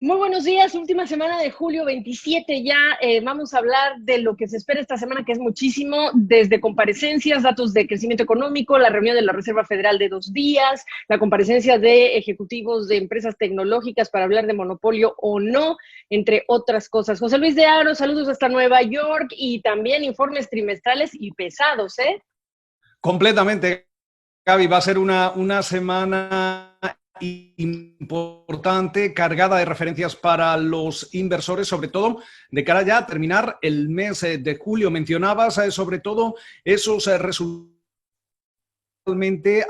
Muy buenos días, última semana de julio 27 ya. Vamos a hablar de lo que se espera esta semana, que es muchísimo, desde comparecencias, datos de crecimiento económico, la reunión de la Reserva Federal de 2 días, la comparecencia de ejecutivos de empresas tecnológicas para hablar de monopolio o no, entre otras cosas. José Luis de Aro, saludos hasta Nueva York y también informes trimestrales y pesados, ¿eh? Completamente, Gaby. Va a ser una semana importante, cargada de referencias para los inversores, sobre todo de cara ya a terminar el mes de julio. Mencionabas sobre todo esos resultados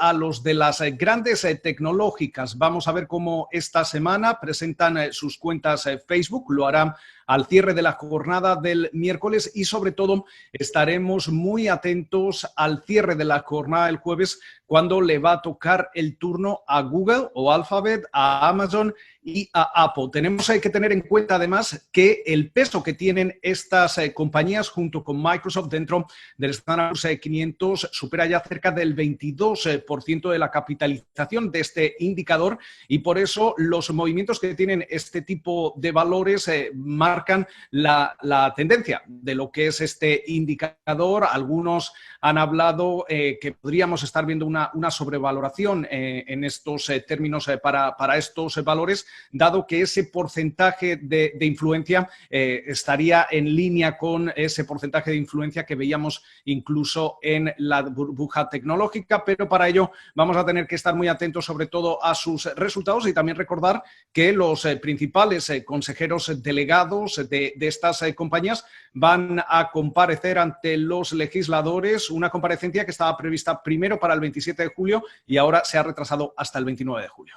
a los de las grandes tecnológicas. Vamos a ver cómo esta semana presentan sus cuentas Facebook. Lo harán al cierre de la jornada del miércoles y sobre todo estaremos muy atentos al cierre de la jornada del jueves, cuando le va a tocar el turno a Google o Alphabet, a Amazon y a Apple. Tenemos que tener en cuenta además que el peso que tienen estas compañías junto con Microsoft dentro del Standard Poor's 500 supera ya cerca del 22% de la capitalización de este indicador, y por eso los movimientos que tienen este tipo de valores marcan la tendencia de lo que es este indicador. Algunos han hablado que podríamos estar viendo una sobrevaloración en estos términos para estos valores, dado que ese porcentaje de influencia estaría en línea con ese porcentaje de influencia que veíamos incluso en la burbuja tecnológica. Pero para ello vamos a tener que estar muy atentos sobre todo a sus resultados y también recordar que los principales consejeros delegados de estas compañías van a comparecer ante los legisladores, una comparecencia que estaba prevista primero para el 27 de julio y ahora se ha retrasado hasta el 29 de julio.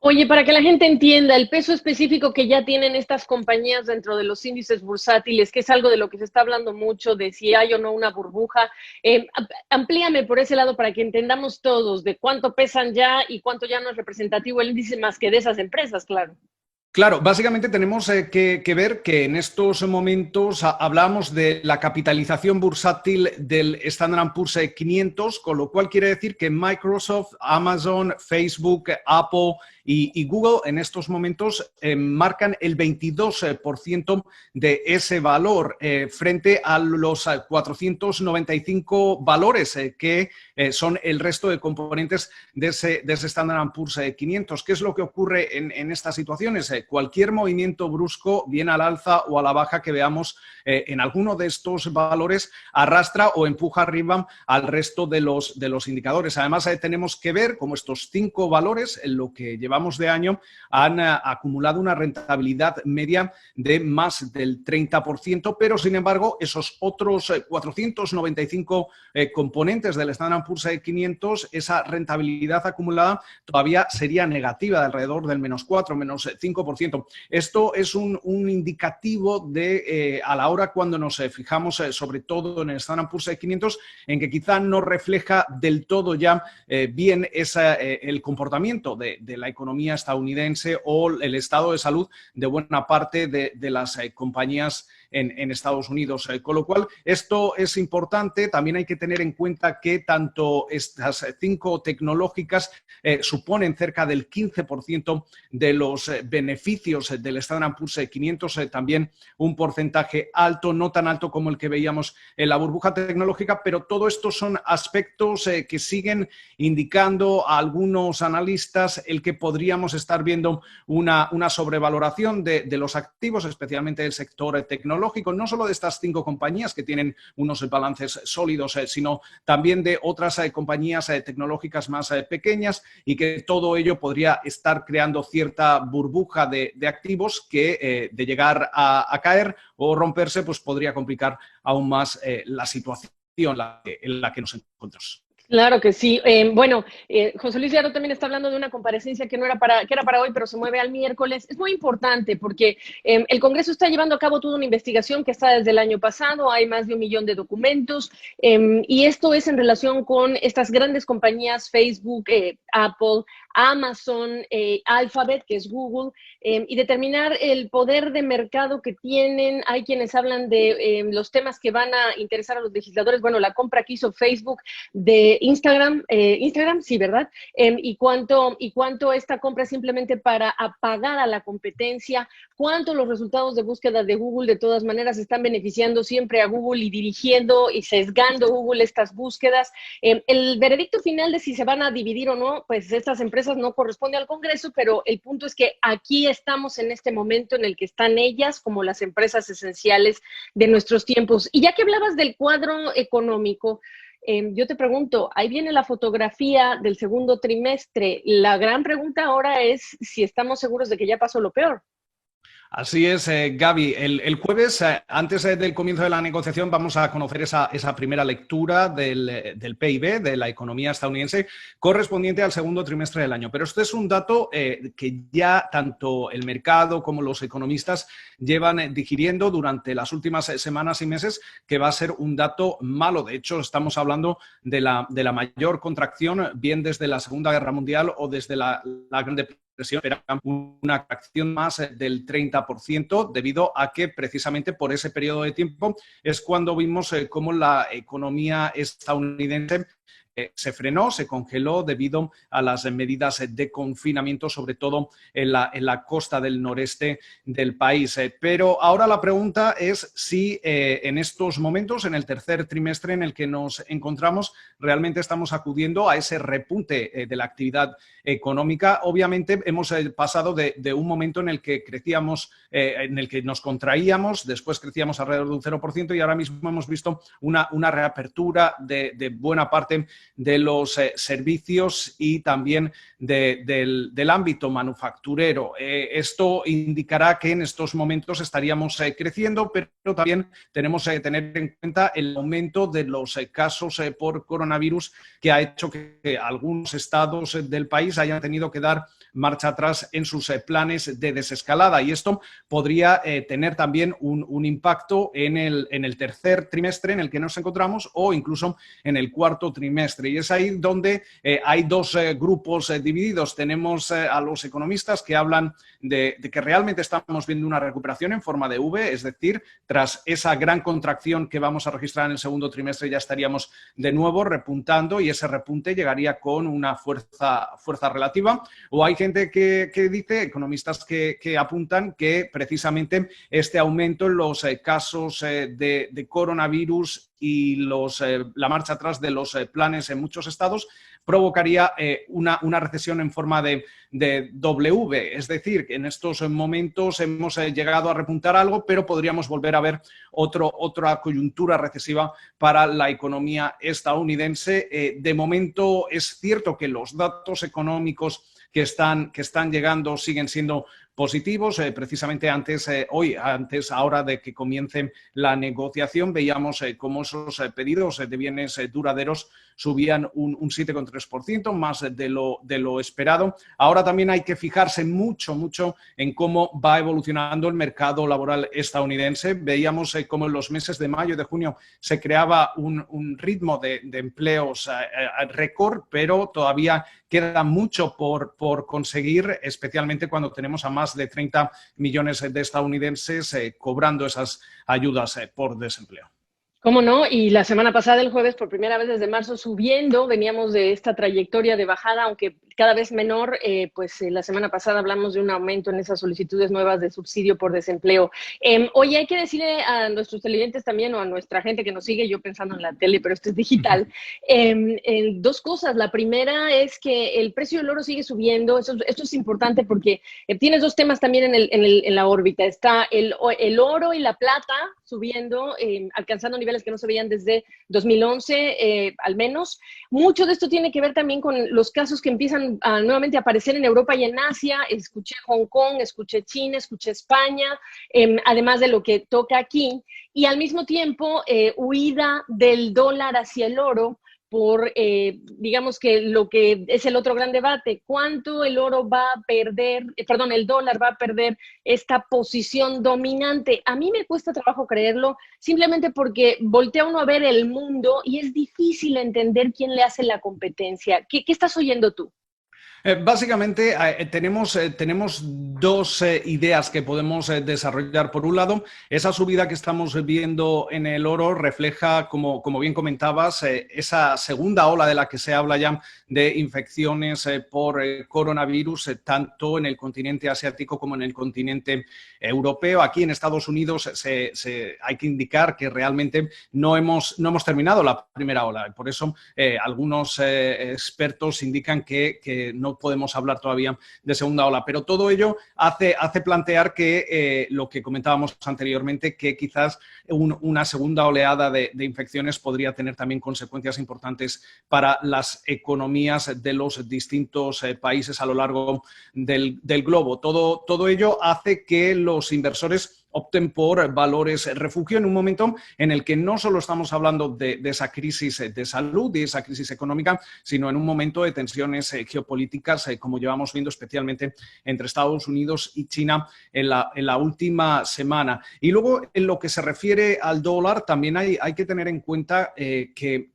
Oye, para que la gente entienda el peso específico que ya tienen estas compañías dentro de los índices bursátiles, que es algo de lo que se está hablando mucho, de si hay o no una burbuja, amplíame por ese lado para que entendamos todos de cuánto pesan ya y cuánto ya no es representativo el índice más que de esas empresas, claro. Claro, básicamente tenemos que ver que en estos momentos hablamos de la capitalización bursátil del Standard Poor's 500, con lo cual quiere decir que Microsoft, Amazon, Facebook, Apple y Google en estos momentos marcan el 22% de ese valor frente a los 495 valores que son el resto de componentes de ese Standard Poor's 500. ¿Qué es lo que ocurre en estas situaciones? Cualquier movimiento brusco, bien al alza o a la baja, que veamos en alguno de estos valores arrastra o empuja arriba al resto de los indicadores. Además, tenemos que ver cómo estos 5 valores, en lo que llevamos de año, han acumulado una rentabilidad media de más del 30%, pero sin embargo, esos otros 495 componentes del Standard Poor's 500, esa rentabilidad acumulada todavía sería negativa, de alrededor del -4, -5%. Esto es un indicativo de, a la hora cuando nos fijamos sobre todo en el Standard Poor's 500, en que quizá no refleja del todo ya bien el comportamiento de la economía estadounidense o el estado de salud de buena parte de las compañías en Estados Unidos. Con lo cual, esto es importante. También hay que tener en cuenta que tanto estas 5 tecnológicas suponen cerca del 15% de los beneficios del Standard Poor's 500, también un porcentaje alto, no tan alto como el que veíamos en la burbuja tecnológica, pero todo esto son aspectos que siguen indicando a algunos analistas el que podríamos estar viendo una sobrevaloración de los activos, especialmente del sector tecnológico, no solo de estas 5 compañías que tienen unos balances sólidos, sino también de otras compañías tecnológicas más pequeñas, y que todo ello podría estar creando cierta burbuja de activos que de llegar a caer o romperse, pues podría complicar aún más la situación en la que nos encontramos. Claro que sí. José Luis Llaro también está hablando de una comparecencia que era para hoy, pero se mueve al miércoles. Es muy importante porque el Congreso está llevando a cabo toda una investigación que está desde el año pasado. Hay más de 1 millón de documentos y esto es en relación con estas grandes compañías, Facebook, Apple, Amazon, Alphabet, que es Google, y determinar el poder de mercado que tienen. Hay quienes hablan de los temas que van a interesar a los legisladores. Bueno, la compra que hizo Facebook de Instagram, sí, ¿verdad? Y cuánto esta compra es simplemente para apagar a la competencia, cuánto los resultados de búsqueda de Google de todas maneras están beneficiando siempre a Google y dirigiendo y sesgando Google estas búsquedas. El veredicto final de si se van a dividir o no, pues estas empresas no corresponde al Congreso, pero el punto es que aquí estamos en este momento en el que están ellas como las empresas esenciales de nuestros tiempos. Y ya que hablabas del cuadro económico, yo te pregunto, ahí viene la fotografía del segundo trimestre. La gran pregunta ahora es si estamos seguros de que ya pasó lo peor. Así es, Gaby. El jueves, antes del comienzo de la negociación, vamos a conocer esa primera lectura del PIB, de la economía estadounidense, correspondiente al segundo trimestre del año. Pero este es un dato que ya tanto el mercado como los economistas llevan digiriendo durante las últimas semanas y meses, que va a ser un dato malo. De hecho, estamos hablando de la mayor contracción, bien desde la Segunda Guerra Mundial o desde la Gran Depresión. Esperan una contracción más del 30% debido a que precisamente por ese periodo de tiempo es cuando vimos cómo la economía estadounidense se frenó, se congeló debido a las medidas de confinamiento, sobre todo en la costa del noreste del país. Pero ahora la pregunta es si en estos momentos, en el tercer trimestre en el que nos encontramos, realmente estamos acudiendo a ese repunte de la actividad económica. Obviamente hemos pasado de un momento en el que crecíamos, en el que nos contraíamos, después crecíamos alrededor de un 0% y ahora mismo hemos visto una reapertura de buena parte de los servicios y también del ámbito manufacturero. Esto indicará que en estos momentos estaríamos creciendo, pero también tenemos que tener en cuenta el aumento de los casos por coronavirus, que ha hecho que algunos estados del país hayan tenido que dar marcha atrás en sus planes de desescalada, y esto podría tener también un impacto en el tercer trimestre en el que nos encontramos o incluso en el cuarto trimestre. Y es ahí donde hay dos grupos divididos. Tenemos a los economistas que hablan de que realmente estamos viendo una recuperación en forma de V, es decir, tras esa gran contracción que vamos a registrar en el segundo trimestre ya estaríamos de nuevo repuntando y ese repunte llegaría con una fuerza relativa. O hay gente que dice, economistas que apuntan que precisamente este aumento en los casos de coronavirus y la marcha atrás de los planes en muchos estados provocaría una recesión en forma de W, es decir, que en estos momentos hemos llegado a repuntar algo, pero podríamos volver a ver otra coyuntura recesiva para la economía estadounidense. De momento es cierto que los datos económicos que están llegando siguen siendo positivos. Precisamente ahora de que comience la negociación, veíamos cómo esos pedidos de bienes duraderos subían un 7,3%, más de lo esperado. Ahora también hay que fijarse mucho en cómo va evolucionando el mercado laboral estadounidense. Veíamos cómo en los meses de mayo y de junio se creaba un ritmo de empleos récord, pero todavía queda mucho por conseguir, especialmente cuando tenemos a más de 30 millones de estadounidenses cobrando esas ayudas por desempleo. ¿Cómo no? Y la semana pasada, el jueves, por primera vez desde marzo, subiendo, veníamos de esta trayectoria de bajada, aunque cada vez menor, la semana pasada hablamos de un aumento en esas solicitudes nuevas de subsidio por desempleo. Oye, hay que decirle a nuestros televidentes también o a nuestra gente que nos sigue, yo pensando en la tele, pero esto es digital, dos cosas. La primera es que el precio del oro sigue subiendo. Esto es importante porque tienes dos temas también en la órbita. Está el oro y la plata subiendo, alcanzando niveles que no se veían desde 2011, al menos. Mucho de esto tiene que ver también con los casos que empiezan nuevamente a aparecer en Europa y en Asia. Escuché Hong Kong, escuché China, escuché España, además de lo que toca aquí. Y al mismo tiempo, huida del dólar hacia el oro, por, digamos que lo que es el otro gran debate, cuánto el oro va a perder, el dólar va a perder esta posición dominante. A mí me cuesta trabajo creerlo, simplemente porque voltea uno a ver el mundo y es difícil entender quién le hace la competencia. ¿Qué estás oyendo tú? Básicamente tenemos dos ideas que podemos desarrollar. Por un lado, esa subida que estamos viendo en el oro refleja, como bien comentabas, esa segunda ola de la que se habla ya de infecciones por coronavirus, tanto en el continente asiático como en el continente europeo. Aquí en Estados Unidos hay que indicar que realmente no hemos terminado la primera ola. Por eso algunos expertos indican que no podemos hablar todavía de segunda ola, pero todo ello hace plantear que lo que comentábamos anteriormente, que quizás una segunda oleada de infecciones podría tener también consecuencias importantes para las economías de los distintos países a lo largo del globo. Todo ello hace que los inversores opten por valores refugio en un momento en el que no solo estamos hablando de esa crisis de salud y esa crisis económica, sino en un momento de tensiones geopolíticas, como llevamos viendo especialmente entre Estados Unidos y China en la última semana. Y luego, en lo que se refiere al dólar, también hay que tener en cuenta que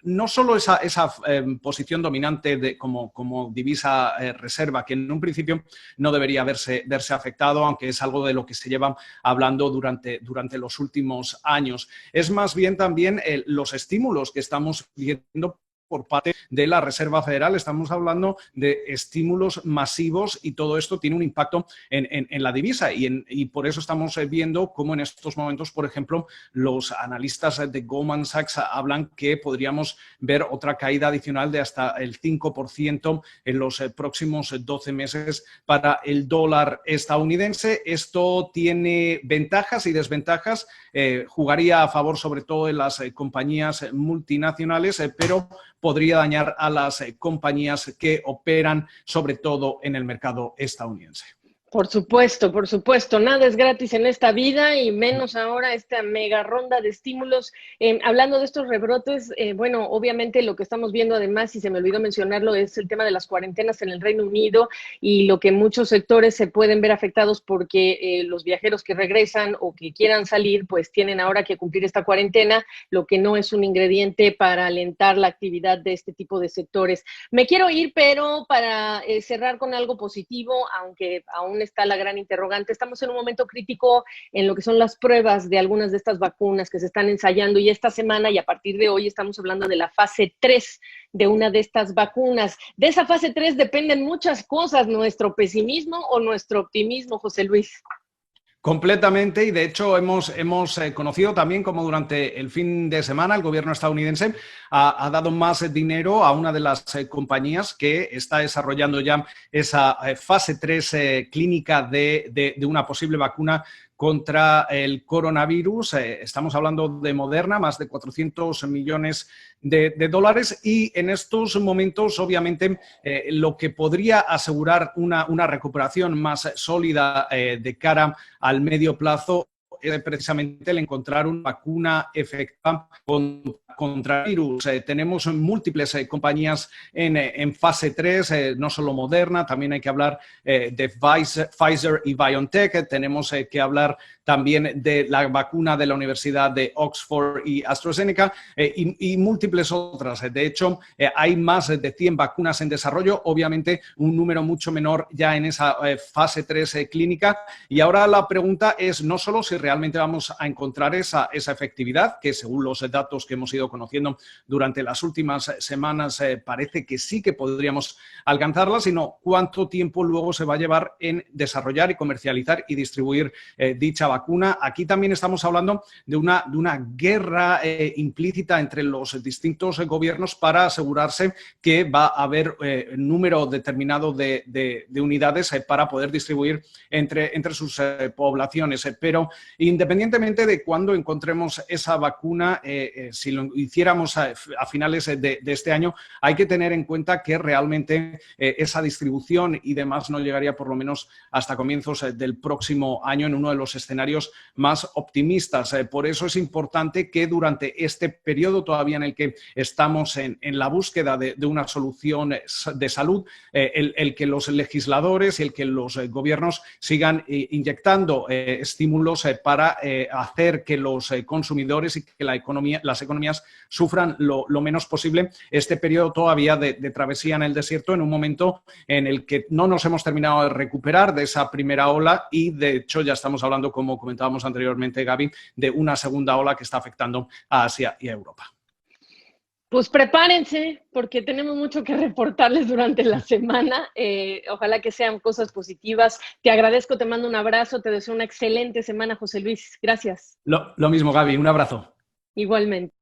no solo esa posición dominante como divisa reserva, que en un principio no debería verse afectado, aunque es algo de lo que se lleva hablando durante los últimos años. Es más bien también los estímulos que estamos viendo por parte de la Reserva Federal. Estamos hablando de estímulos masivos y todo esto tiene un impacto en la divisa y por eso estamos viendo cómo en estos momentos, por ejemplo, los analistas de Goldman Sachs hablan que podríamos ver otra caída adicional de hasta el 5% en los próximos 12 meses para el dólar estadounidense. Esto tiene ventajas y desventajas. Jugaría a favor sobre todo de las compañías multinacionales, pero podría dañar a las compañías que operan sobre todo en el mercado estadounidense. Por supuesto, nada es gratis en esta vida y menos ahora esta mega ronda de estímulos. Hablando de estos rebrotes, bueno, obviamente lo que estamos viendo además, y se me olvidó mencionarlo, es el tema de las cuarentenas en el Reino Unido y lo que muchos sectores se pueden ver afectados porque los viajeros que regresan o que quieran salir, pues tienen ahora que cumplir esta cuarentena, lo que no es un ingrediente para alentar la actividad de este tipo de sectores. Me quiero ir, pero para cerrar con algo positivo, aunque aún está la gran interrogante. Estamos en un momento crítico en lo que son las pruebas de algunas de estas vacunas que se están ensayando y esta semana y a partir de hoy estamos hablando de la fase 3 de una de estas vacunas. De esa fase 3 dependen muchas cosas, nuestro pesimismo o nuestro optimismo, José Luis. Completamente, y de hecho hemos conocido también como durante el fin de semana el gobierno estadounidense ha dado más dinero a una de las compañías que está desarrollando ya esa fase 3 clínica de una posible vacuna contra el coronavirus. Estamos hablando de Moderna, más de 400 millones de dólares y en estos momentos, obviamente, lo que podría asegurar una recuperación más sólida de cara al medio plazo es precisamente el encontrar una vacuna efectiva contra el virus. Tenemos múltiples compañías en fase 3, no solo Moderna, también hay que hablar de Pfizer y BioNTech, tenemos que hablar también de la vacuna de la Universidad de Oxford y AstraZeneca y múltiples otras. De hecho, hay más de 100 vacunas en desarrollo, obviamente un número mucho menor ya en esa fase 3 clínica. Y ahora la pregunta es no solo si realmente vamos a encontrar esa efectividad, que según los datos que hemos ido conociendo durante las últimas semanas parece que sí que podríamos alcanzarla, sino cuánto tiempo luego se va a llevar en desarrollar y comercializar y distribuir dicha vacuna. Aquí también estamos hablando de una guerra implícita entre los distintos gobiernos para asegurarse que va a haber un número determinado de unidades para poder distribuir entre sus poblaciones. Pero independientemente de cuándo encontremos esa vacuna, si lo hiciéramos a finales de este año, hay que tener en cuenta que realmente esa distribución y demás no llegaría por lo menos hasta comienzos del próximo año en uno de los escenarios más optimistas. Por eso es importante que durante este periodo todavía en el que estamos en la búsqueda de una solución de salud, el que los legisladores y el que los gobiernos sigan inyectando estímulos para hacer que los consumidores y que las economías turistas sufran lo menos posible este periodo todavía de travesía en el desierto, en un momento en el que no nos hemos terminado de recuperar de esa primera ola y, de hecho, ya estamos hablando, como comentábamos anteriormente, Gaby, de una segunda ola que está afectando a Asia y a Europa. Pues prepárense, porque tenemos mucho que reportarles durante la semana. Ojalá que sean cosas positivas. Te agradezco, te mando un abrazo, te deseo una excelente semana, José Luis. Gracias. Lo mismo, Gaby, un abrazo. Igualmente.